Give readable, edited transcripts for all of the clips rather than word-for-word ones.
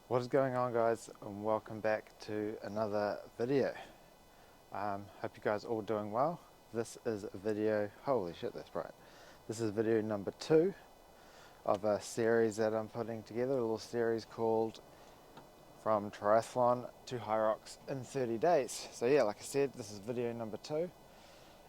What is going on, guys, and welcome back to another video. Hope you guys are all doing well. This is video, holy shit, that's bright. This is video number 2 of a series that I'm putting together, a little series called From Triathlon to HYROX in 30 days. So yeah, like I said, this is video number 2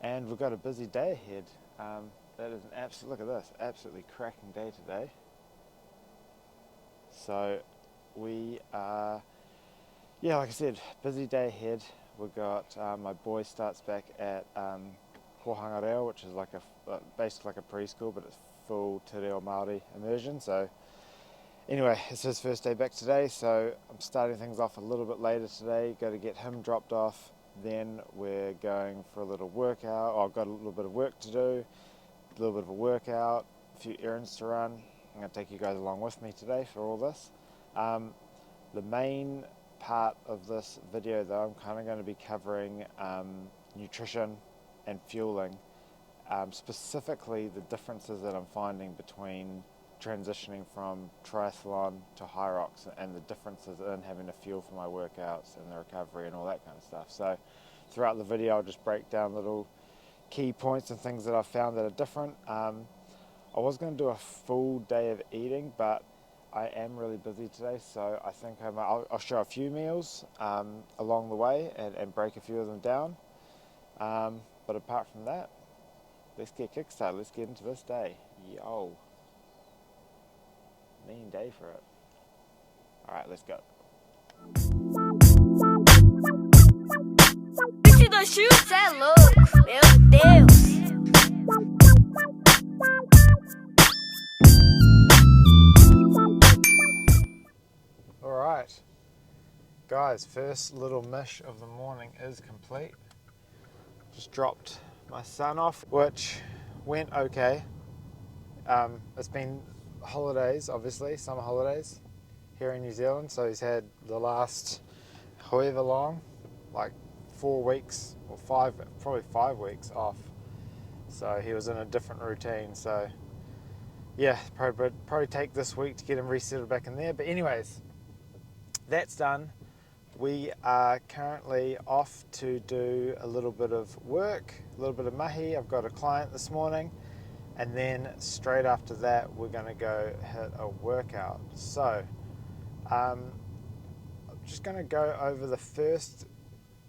and we've got a busy day ahead. That is an absolute, look at this, absolutely cracking day today. So we are, yeah, like I said, busy day ahead. We've got, my boy starts back at Kohanga Reo, which is like basically like a preschool, but it's full Te Reo Māori immersion. So anyway, it's his first day back today, so I'm starting things off a little bit later today. Got to get him dropped off, then we're going for a little workout. I've got a little bit of work to do, a little bit of a workout, a few errands to run. I'm going to take you guys along with me today for all this. The main part of this video though, I'm kind of going to be covering nutrition and fueling, specifically the differences that I'm finding between transitioning from triathlon to HYROX and the differences in having to fuel for my workouts and the recovery and all that kind of stuff. So throughout the video I'll just break down little key points and things that I've found that are different. I was going to do a full day of eating, but I am really busy today, so I think I'll show a few meals along the way and break a few of them down. But apart from that, let's get kickstarted. Let's get into this day. Yo. Mean day for it. Alright, let's go. Esse do chute é louco, meu Deus. Alright, guys, first little mish of the morning is complete. Just dropped my son off, which went okay. It's been holidays, obviously, summer holidays here in New Zealand, so he's had the last however long, like 4 weeks or probably 5 weeks off. So he was in a different routine, so yeah, probably take this week to get him resettled back in there. But anyways, that's done. We are currently off to do a little bit of work, a little bit of mahi. I've got a client this morning, and then straight after that we're going to go hit a workout. So I'm just going to go over the first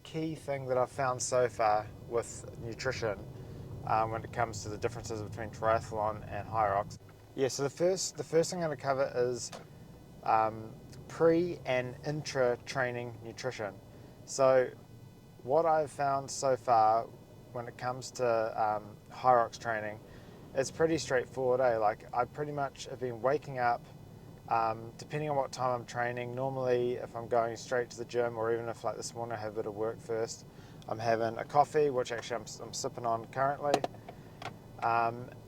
key thing that I've found so far with nutrition when it comes to the differences between triathlon and HYROX. Yeah, so the first thing I'm going to cover is pre and intra training nutrition. So what I've found so far when it comes to HYROX training, it's pretty straightforward. Like I pretty much have been waking up, depending on what time I'm training. Normally if I'm going straight to the gym, or even if like this morning I have a bit of work first, I'm having a coffee, which actually I'm sipping on currently,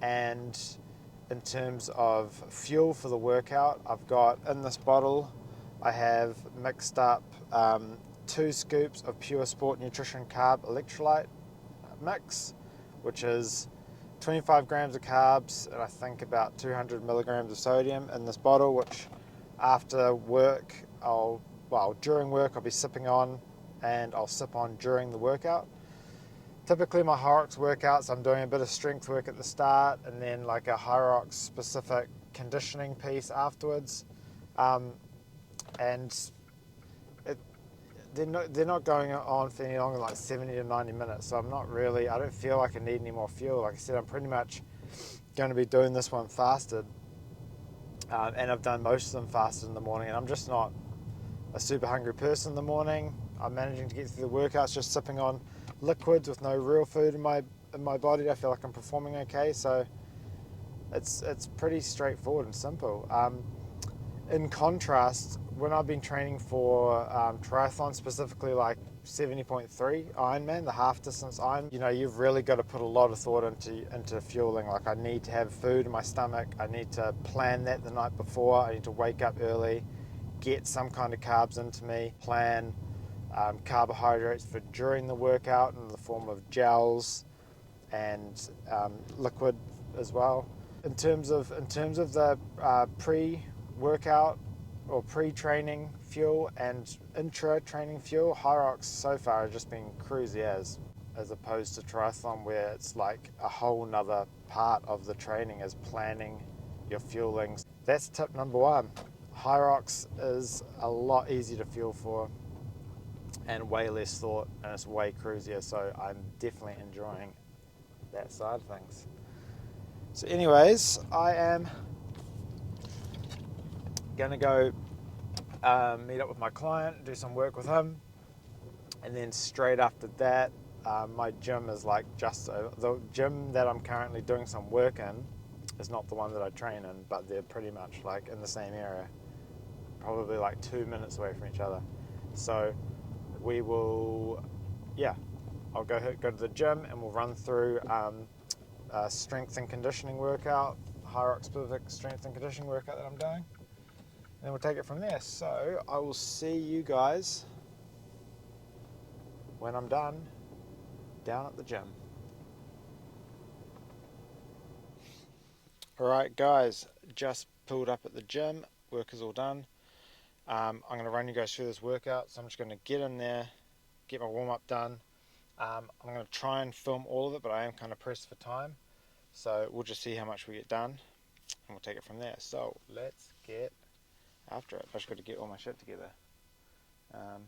and in terms of fuel for the workout, I've got in this bottle, I have mixed up 2 scoops of Pure Sport Nutrition Carb Electrolyte mix, which is 25 grams of carbs and I think about 200 milligrams of sodium in this bottle, which after work, during work I'll be sipping on, and I'll sip on during the workout. Typically my HYROX workouts, I'm doing a bit of strength work at the start and then like a HYROX specific conditioning piece afterwards. And they're not going on for any longer, like 70 to 90 minutes. So I don't feel like I need any more fuel. Like I said, I'm pretty much going to be doing this one fasted. And I've done most of them fasted in the morning, and I'm just not a super hungry person in the morning. I'm managing to get through the workouts just sipping on liquids with no real food in my body. I feel like I'm performing okay, so it's pretty straightforward and simple. In contrast, when I've been training for triathlon, specifically like 70.3 Ironman, the half distance Iron, you've really got to put a lot of thought into fueling. Like I need to have food in my stomach, I need to plan that the night before, I need to wake up early, get some kind of carbs into me, plan carbohydrates for during the workout in the form of gels and liquid as well. In terms of the pre-workout or pre-training fuel and intra-training fuel. HYROX so far has just been cruisy as opposed to triathlon, where it's like a whole nother part of the training is planning your fuelings. That's tip number one. HYROX is a lot easier to fuel for and way less thought, and it's way cruisier, so I'm definitely enjoying that side of things. So anyways, I am gonna go meet up with my client, do some work with him, and then straight after that, my gym is like the gym that I'm currently doing some work in is not the one that I train in, but they're pretty much like in the same area, probably like 2 minutes away from each other. So we will, I'll go to the gym and we'll run through a strength and conditioning workout, HYROX specific strength and conditioning workout that I'm doing. And then we'll take it from there. So I will see you guys when I'm done down at the gym. Alright guys, just pulled up at the gym, work is all done. I'm going to run you guys through this workout, so I'm just going to get in there, get my warm up done. I'm going to try and film all of it, but I am kind of pressed for time. So we'll just see how much we get done and we'll take it from there. So let's get after it. I just got to get all my shit together. And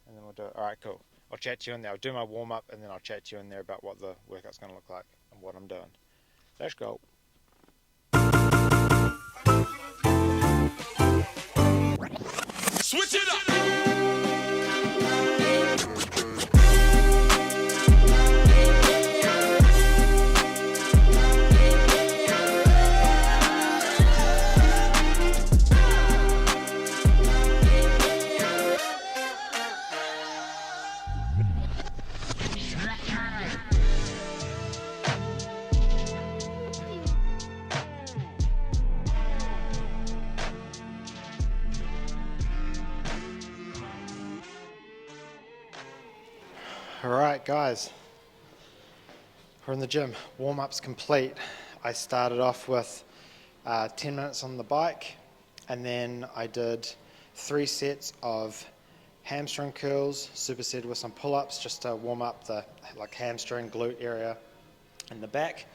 then we'll do it. Alright, cool. I'll chat to you in there. I'll do my warm up and then I'll chat to you in there about what the workout's going to look like and what I'm doing. Let's go. Switch it up! Alright guys, we're in the gym, warm-up's complete. I started off with 10 minutes on the bike, and then I did 3 sets of hamstring curls, superset with some pull-ups just to warm up the hamstring, glute area in the back.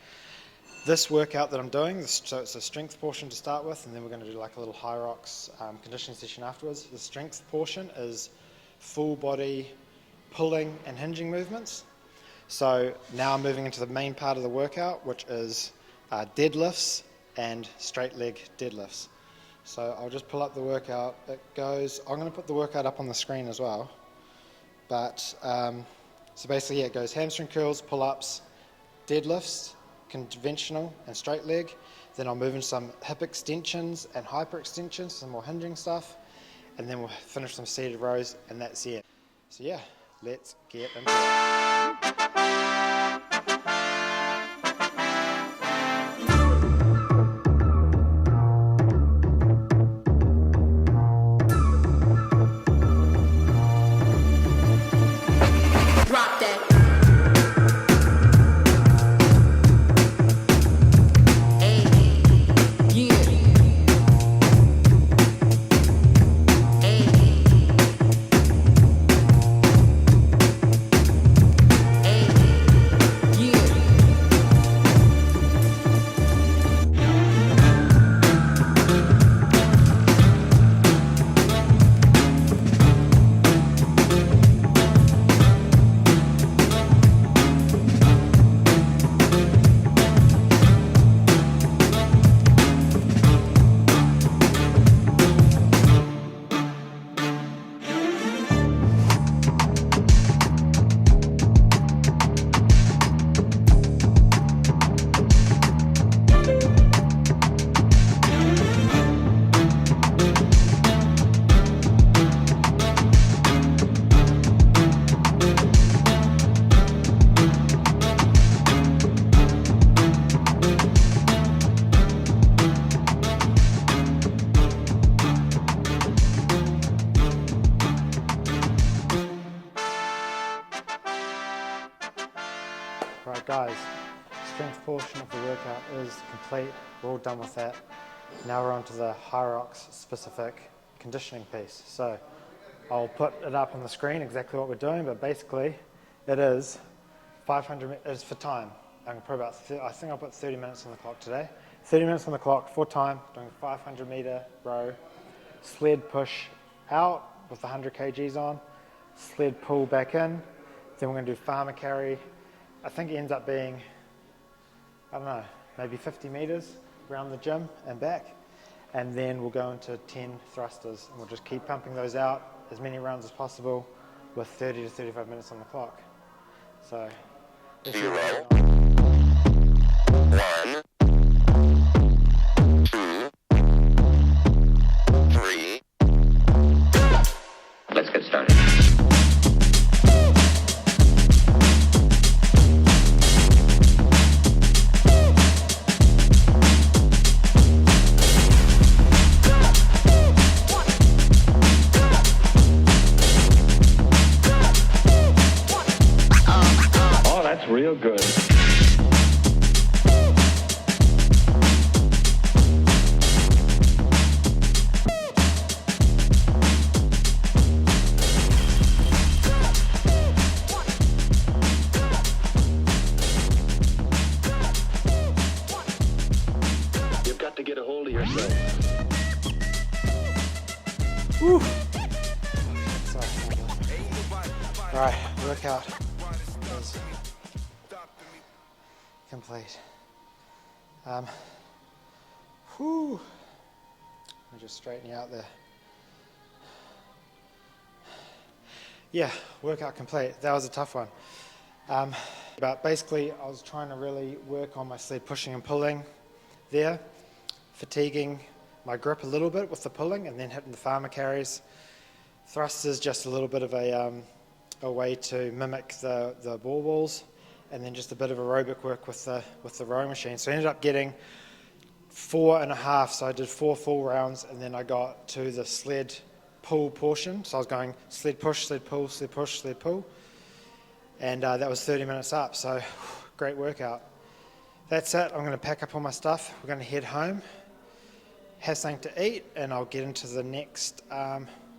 This workout that I'm doing, so it's a strength portion to start with, and then we're going to do like a little HYROX conditioning session afterwards. The strength portion is full body pulling and hinging movements. So now I'm moving into the main part of the workout, which is deadlifts and straight leg deadlifts. So I'll just pull up the workout. It goes, I'm going to put the workout up on the screen as well. But so basically, it goes hamstring curls, pull-ups, deadlifts, conventional and straight leg. Then I'll move into some hip extensions and hyper extensions, some more hinging stuff. And then we'll finish some seated rows, and that's it. So yeah, let's get into it. Drop that. Right guys, strength portion of the workout is complete. We're all done with that. Now we're on to the HYROX specific conditioning piece. So I'll put it up on the screen exactly what we're doing, but basically it is 500, it's for time. I think I'll put 30 minutes on the clock today. 30 minutes on the clock for time, doing 500 meter row, sled push out with 100 kgs on, sled pull back in, then we're going to do farmer carry. I think it ends up being, I don't know, maybe 50 meters around the gym and back. And then we'll go into 10 thrusters and we'll just keep pumping those out as many rounds as possible with 30 to 35 minutes on the clock. So, this is 1, 2, 3. Let's get started. Real good. You've got to get a hold of yourself. Woo! Sorry. All right, workout is complete. Whew. Let me just straighten you out there. Yeah, workout complete. That was a tough one. But basically, I was trying to really work on my sled pushing and pulling there, fatiguing my grip a little bit with the pulling and then hitting the farmer carries. Thrusters, just a little bit of a way to mimic the ball walls, and then just a bit of aerobic work with the rowing machine. So I ended up getting 4.5, so I did 4 full rounds, and then I got to the sled pull portion. So I was going sled push, sled pull, sled push, sled pull, and that was 30 minutes up, so great workout. That's it. I'm going to pack up all my stuff. We're going to head home, have something to eat, and I'll get into the next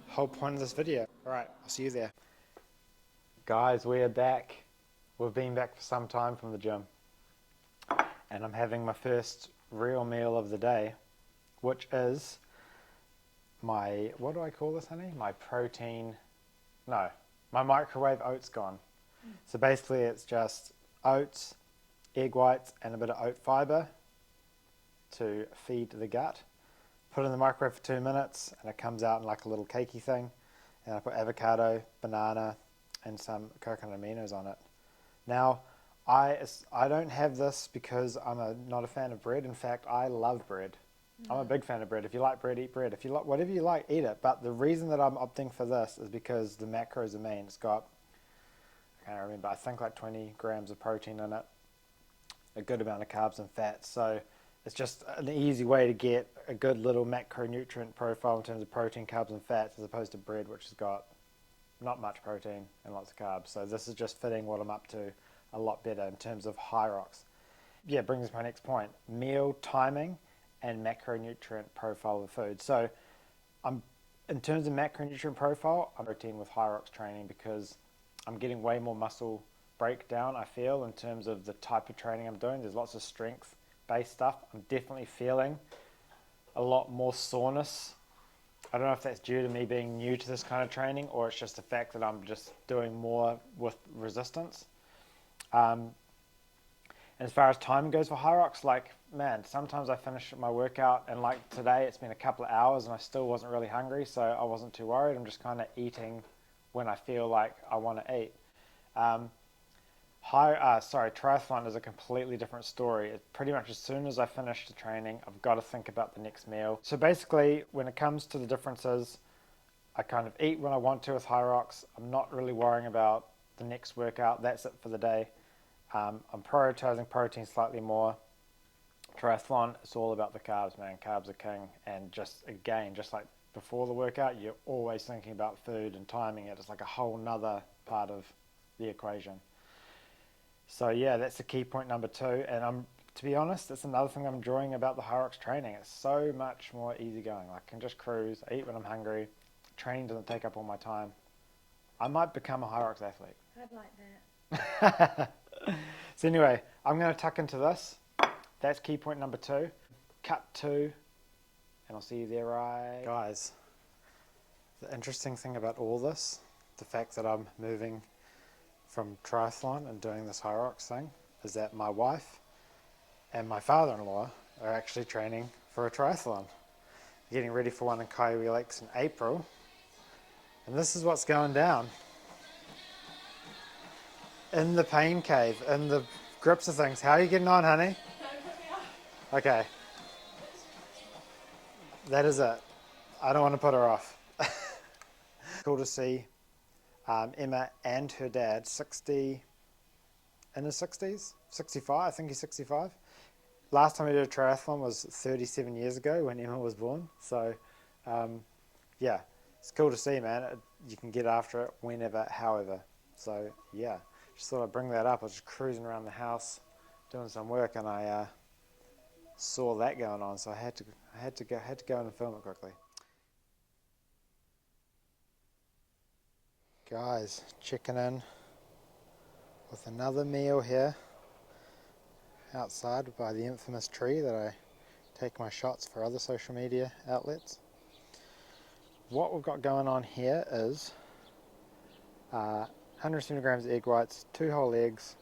whole point of this video. All right, I'll see you there. Guys, we are back. We've been back for some time from the gym, and I'm having my first real meal of the day, which is my, what do I call this, honey? My microwave oats gone. So basically it's just oats, egg whites, and a bit of oat fiber to feed the gut. Put it in the microwave for 2 minutes, and it comes out in like a little cakey thing. And I put avocado, banana, and some coconut aminos on it. Now, I don't have this because I'm not a fan of bread. In fact, I love bread. I'm a big fan of bread. If you like bread, eat bread. If you like whatever you like, eat it. But the reason that I'm opting for this is because the macros are mean. It's got, I can't remember, I think like 20 grams of protein in it, a good amount of carbs and fats. So it's just an easy way to get a good little macronutrient profile in terms of protein, carbs, and fats, as opposed to bread, which has got not much protein and lots of carbs. So this is just fitting what I'm up to a lot better in terms of HYROX. Yeah, brings us to my next point: meal timing and macronutrient profile of food. So in terms of macronutrient profile, I'm routine with HYROX training because I'm getting way more muscle breakdown, I feel, in terms of the type of training I'm doing. There's lots of strength based stuff. I'm definitely feeling a lot more soreness. I don't know if that's due to me being new to this kind of training, or it's just the fact that I'm just doing more with resistance. And as far as time goes for HYROX, like, man, sometimes I finish my workout and like today it's been a couple of hours and I still wasn't really hungry, so I wasn't too worried. I'm just kind of eating when I feel like I want to eat. Triathlon is a completely different story. It's pretty much as soon as I finish the training, I've got to think about the next meal. So basically, when it comes to the differences, I kind of eat when I want to with HYROX. I'm not really worrying about the next workout. That's it for the day. I'm prioritizing protein slightly more. Triathlon, it's all about the carbs, man. Carbs are king. And just, again, just like before the workout, you're always thinking about food and timing it. It's like a whole nother part of the equation. So yeah, that's the key point number 2. And I'm to be honest, it's another thing I'm enjoying about the HYROX training. It's so much more easygoing. I can just cruise, I eat when I'm hungry, training doesn't take up all my time. I might become a HYROX athlete. I'd like that. So anyway, I'm going to tuck into this. That's key point number 2. Cut 2, and I'll see you there, right? Guys, the interesting thing about all this, the fact that I'm moving from triathlon and doing this HYROX thing, is that my wife and my father-in-law are actually training for a triathlon. Getting ready for one in Kaiwi Lakes in April. And this is what's going down. In the pain cave, in the grips of things. How are you getting on, honey? Okay. That is it. I don't want to put her off. Cool to see Emma and her dad, 60, in his 60s? 65, I think he's 65. Last time we did a triathlon was 37 years ago when Emma was born. So, yeah, it's cool to see, man. You can get after it whenever, however. So, yeah, just thought I'd bring that up. I was just cruising around the house doing some work, and I saw that going on, so I had to go in and film it quickly. Guys, checking in with another meal here outside by the infamous tree that I take my shots for other social media outlets. What we've got going on here is 170 grams of egg whites, 2 whole eggs,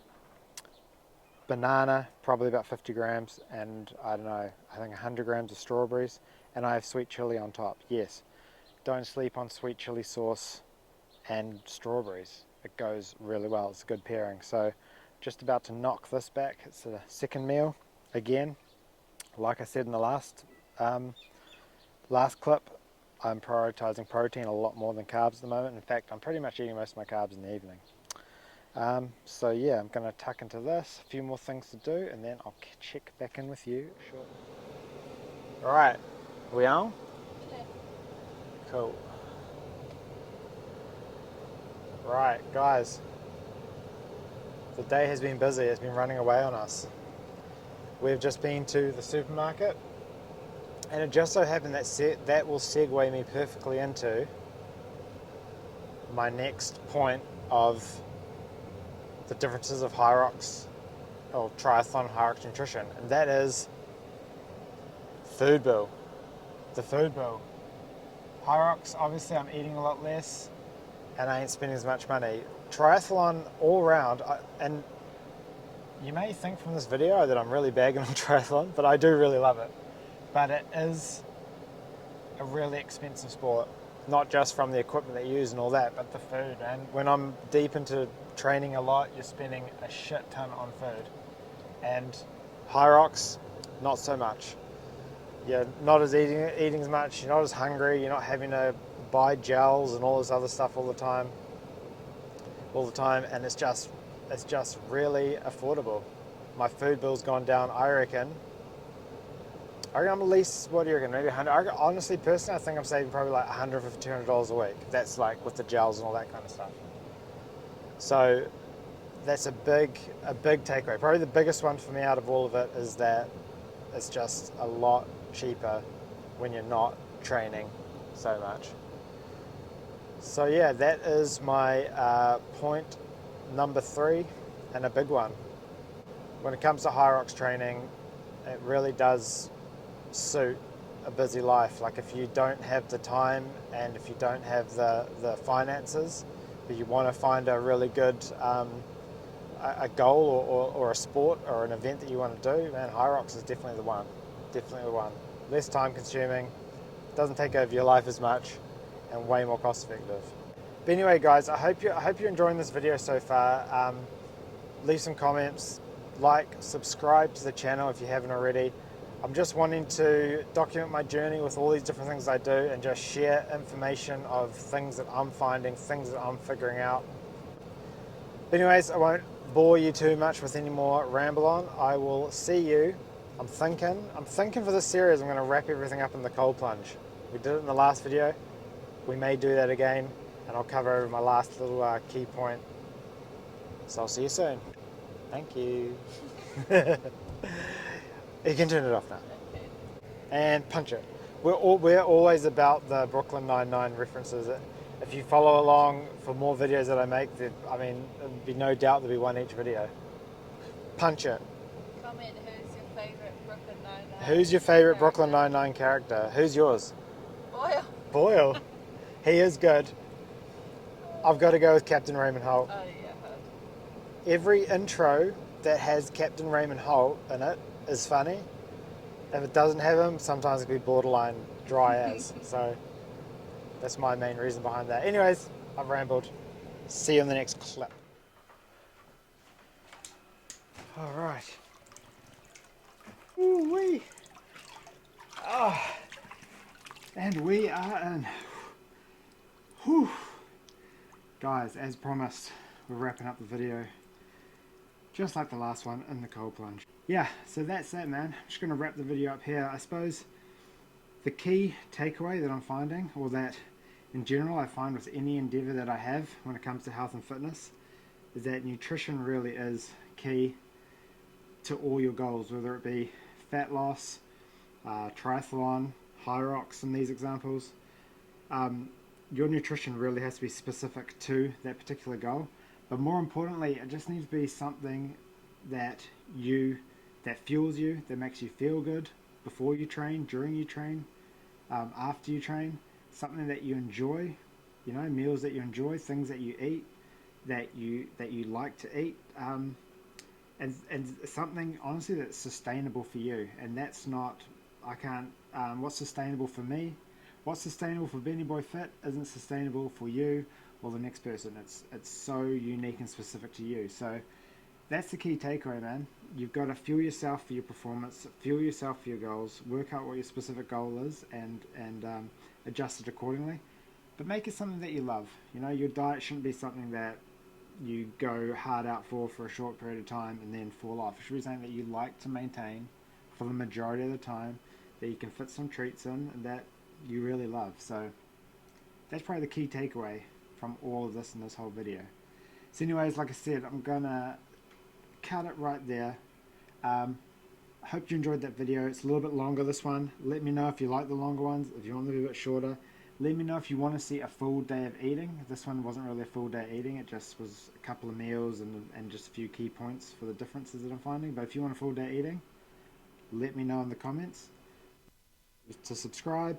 banana, probably about 50 grams, and I don't know, I think 100 grams of strawberries, and I have sweet chili on top. Yes, don't sleep on sweet chili sauce and strawberries. It goes really well. It's a good pairing. So just about to knock this back. It's the second meal. Again, like I said in the last clip, I'm prioritizing protein a lot more than carbs at the moment. In fact, I'm pretty much eating most of my carbs in the evening. So yeah, I'm going to tuck into this, a few more things to do, and then I'll check back in with you shortly. Alright, we on? Okay. Cool. Right, guys, the day has been busy, it's been running away on us. We've just been to the supermarket, and it just so happened that that will segue me perfectly into my next point of the differences of HYROX, or triathlon HYROX nutrition, and that is food bill. The food bill. HYROX, obviously I'm eating a lot less, and I ain't spending as much money. Triathlon all round, and you may think from this video that I'm really bagging on triathlon, but I do really love it. But it is a really expensive sport, not just from the equipment that you use and all that, but the food. And when I'm deep into training a lot, you're spending a shit ton on food. And HYROX, not so much. You're not as eating as much, you're not as hungry, you're not having to buy gels and all this other stuff all the time, and it's just really affordable. My food bill's gone down, I reckon I'm at least, what do you reckon, maybe 100, honestly, personally, I think I'm saving probably like $150, $200 a week. That's like with the gels and all that kind of stuff. So that's a big takeaway. Probably the biggest one for me out of all of it is that it's just a lot cheaper when you're not training so much. So yeah, that is my point number 3, and a big one. When it comes to HYROX training, it really does suit a busy life. Like if you don't have the time and if you don't have the finances, but you want to find a really good a goal or a sport or an event that you want to do, man, HYROX is definitely the one. Definitely the one. Less time consuming, doesn't take over your life as much, and way more cost effective. But anyway, guys, I hope you're enjoying this video so far. Leave some comments, like, subscribe to the channel if you haven't already. I'm just wanting to document my journey with all these different things I do and just share information of things that I'm finding, things that I'm figuring out. But anyways, I won't bore you too much with any more ramble on. I will see you. I'm thinking for this series I'm going to wrap everything up in the cold plunge. We did it in the last video. We may do that again, and I'll cover my last little key point. So I'll see you soon. Thank you. You can turn it off now. And punch it. We're always about the Brooklyn Nine-Nine references. If you follow along for more videos that I make, there'd be no doubt there'll be one each video. Punch it. Comment who's your favourite Brooklyn Nine-Nine. Who's your favourite Brooklyn Nine-Nine character? Who's yours? Boyle. Boyle. He is good. I've got to go with Captain Raymond Holt. Oh yeah. Every intro that has Captain Raymond Holt in it is funny. If it doesn't have him, sometimes it can be borderline dry as. So that's my main reason behind that. Anyways, I've rambled. See you in the next clip. All right. Ooh-wee. Oh. And we are in. Whew. Guys, as promised, we're wrapping up the video just like the last one in the cold plunge. Yeah, so that's that, man. I'm just going to wrap the video up here. I suppose the key takeaway that I'm finding, or that in general I find with any endeavour that I have when it comes to health and fitness, is that nutrition really is key to all your goals, whether it be fat loss, triathlon, HYROX in these examples. Your nutrition really has to be specific to that particular goal. But more importantly, it just needs to be something that fuels you, that makes you feel good before you train, during you train, after you train. Something that you enjoy, you know, meals that you enjoy, things that you eat, that you like to eat, and something honestly that's sustainable for you. And that's not, what's sustainable for me, what's sustainable for Benny Boy Fit isn't sustainable for you or the next person. It's so unique and specific to you. So that's the key takeaway, man. You've got to fuel yourself for your performance, fuel yourself for your goals, work out what your specific goal is, and adjust it accordingly. But make it something that you love. You know, your diet shouldn't be something that you go hard out for a short period of time and then fall off. It should be something that you like to maintain for the majority of the time, that you can fit some treats in, and that you really love. So that's probably the key takeaway from all of this in this whole video. So anyways, like I said, I'm gonna cut it right there. Hope you enjoyed that video. It's a little bit longer, this one. Let me know if you like the longer ones, if you want them to be a bit shorter. Let me know if you want to see a full day of eating. This one wasn't really a full day of eating, it just was a couple of meals and just a few key points for the differences that I'm finding. But if you want a full day eating, let me know in the comments. To subscribe,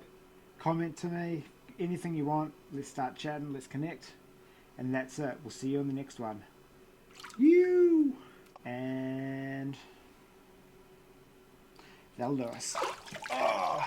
comment to me, anything you want. Let's start chatting, let's connect. And that's it. We'll see you on the next one. You and that'll do us. Oh.